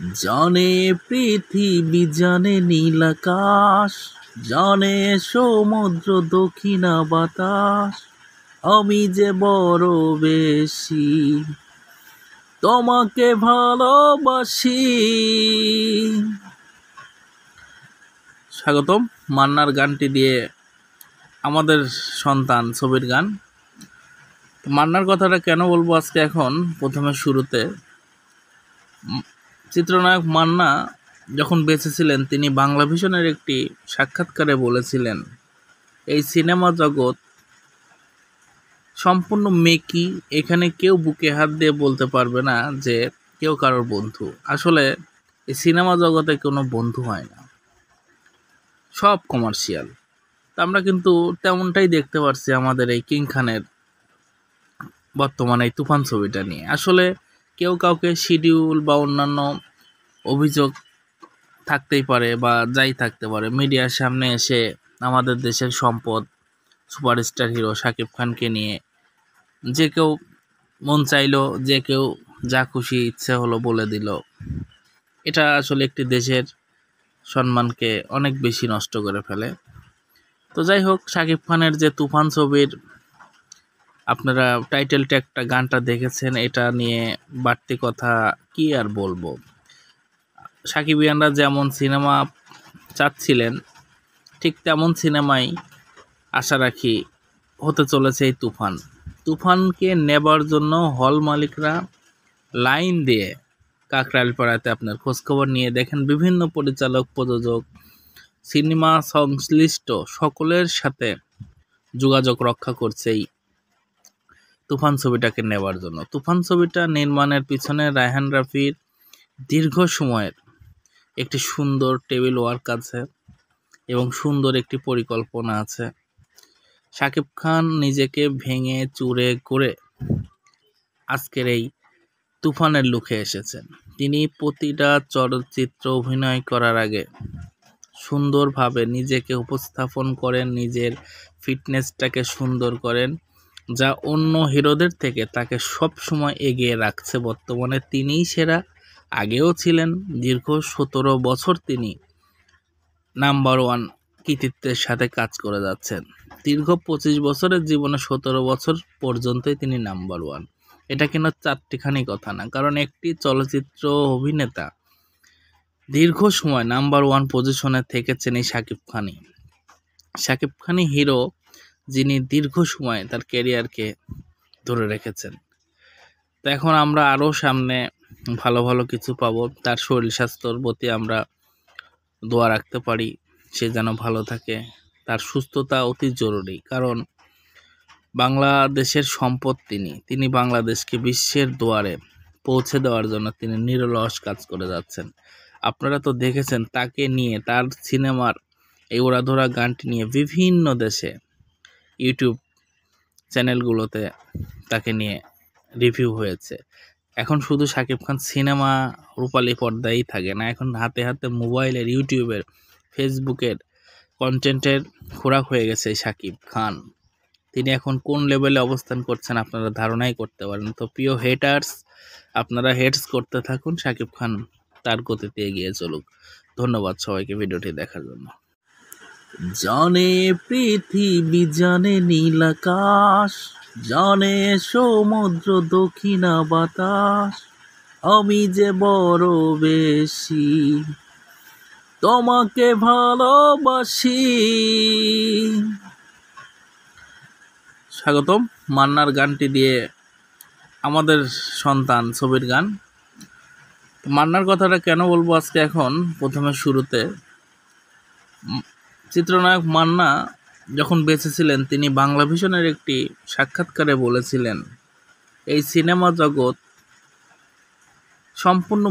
জানে পৃথিবী, জানে নীল আকাশ, জানে সমুদ্র দক্ষিণা বাতাস, আমি যে বড় বেশি তোমাকে ভালোবাসি। স্বাগতম মান্নার গানটি দিয়ে আমাদের সন্তান ছবির গান। মান্নার কথাটা কেন বলবো আজকে এখন প্রথমে শুরুতে, চিত্রনায়ক মান্না যখন বেঁচে ছিলেন তিনি বাংলা ভিশনের একটি সাক্ষাৎকারে বলেছিলেন, এই সিনেমা জগৎ সম্পূর্ণ মেকি, এখানে কেউ বুকে হাত দিয়ে বলতে পারবে না যে কেউ কারোর বন্ধু। আসলে এই সিনেমা জগতে কোনো বন্ধু হয় না, সব কমার্শিয়াল। আমরা কিন্তু তেমনটাই দেখতে পারছি আমাদের এই কিং খানের বর্তমানে এই তুফান ছবিটা নিয়ে। আসলে কেউ কাউকে শিডিউল বা অন্যান্য অভিযোগ থাকতেই পারে বা যাই থাকতে পারে, মিডিয়ার সামনে এসে আমাদের দেশের সম্পদ সুপারস্টার হিরো শাকিব খানকে নিয়ে যে কেউ মন চাইলো, যে কেউ যা খুশি ইচ্ছে হলো বলে দিল। এটা আসলে একটি দেশের সম্মানকে অনেক বেশি নষ্ট করে ফেলে। তো যাই হোক, শাকিব খানের যে তুফান ছবির আপনারা টাইটেল ট্র্যাকটা গানটা দেখেছেন, এটা নিয়ে বাড়তি কথা কি আর বলবো। সাকিবিয়ানরা যেমন সিনেমা চাচ্ছিলেন ঠিক তেমন সিনেমাই আশা রাখি হতে চলেছে এই তুফান। তুফানকে নেবার জন্য হল মালিকরা লাইন দিয়ে কাকরাইলপাড়াতে আপনার খোঁজখবর নিয়ে দেখেন, বিভিন্ন পরিচালক, প্রযোজক, সিনেমা সংশ্লিষ্ট সকলের সাথে যোগাযোগ রক্ষা করছে এই তুফান ছবিটাকে নেবার জন্য। তুফান ছবিটা নির্মাণের পিছনে রায়হান রাফির দীর্ঘ সময়ের একটি সুন্দর টেবিল ওয়ার্ক আছে এবং সুন্দর একটি পরিকল্পনা আছে। শাকিব খান নিজেকে ভেঙে চুরে করে আজকের এই তুফানের লুকে এসেছেন। তিনি প্রতিটা চলচ্চিত্র অভিনয় করার আগে সুন্দরভাবে নিজেকে উপস্থাপন করেন, নিজের ফিটনেসটাকে সুন্দর করেন, যা অন্য হিরোদের থেকে তাকে সব সময় এগিয়ে রাখছে। বর্তমানে তিনিই সেরা, আগেও ছিলেন। দীর্ঘ 17 বছর তিনি নাম্বার ওয়ান কৃতিত্বের সাথে কাজ করে যাচ্ছেন। দীর্ঘ 25 বছরের জীবনে 17 বছর পর্যন্তই তিনি নাম্বার ওয়ান। এটা কিন্তু চারটিখানি কথা না, কারণ একটি চলচ্চিত্র অভিনেতা দীর্ঘ সময় নাম্বার ওয়ান পজিশনে থেকেছেন এই শাকিব খানই। শাকিব খানই হিরো যিনি দীর্ঘ সময় তার ক্যারিয়ারকে ধরে রেখেছেন। তো এখন আমরা আরও সামনে ভালো ভালো কিছু পাবো। তার শরীর স্বাস্থ্যর প্রতি আমরা দোয়া রাখতে পারি, সে যেন ভালো থাকে। তার সুস্থতা অতি জরুরি, কারণ বাংলাদেশের সম্পদ তিনি বাংলাদেশকে বিশ্বের দুয়ারে পৌঁছে দেওয়ার জন্য তিনি নিরলস কাজ করে যাচ্ছেন। আপনারা তো দেখেছেন তাকে নিয়ে, তার সিনেমার এই ওড়াধরা গানটি নিয়ে বিভিন্ন দেশে ইউটিউব চ্যানেলগুলোতে তাকে নিয়ে রিভিউ হয়েছে। এখন শুধু শাকিব খান সিনেমা রূপালী পর্দায় থাকে না, এখন হাতে হাতে মোবাইলের, ইউটিউবের, ফেসবুকের কন্টেন্টের খোরাক হয়ে গেছে শাকিব খান। তিনি এখন কোন লেভেলে অবস্থান করছেন আপনারা ধারণাই করতে পারেন। তো প্রিয় হেটার্স, আপনারা হেটস করতে থাকুন, শাকিব খান তার গতিতে এগিয়ে চলুক। ধন্যবাদ সবাইকে ভিডিওটি দেখার জন্য। জানে পৃথিবী, জানে নীল আকাশ, জানে সমুদ্র দক্ষিণা বাতাস, আমি যে বড় বেশি তোমাকে ভালোবাসি। স্বাগতম মান্নার গানটি দিয়ে আমাদের সন্তান ছবির গান। মান্নার কথাটা কেন বলবো আজকে এখন প্রথমে শুরুতে, চিত্রনায়ক মান্না যখন বেঁচে ছিলেন তিনি বাংলা ভিশনের একটি সাক্ষাৎকারে বলেছিলেন, এই সিনেমা জগৎ সম্পূর্ণ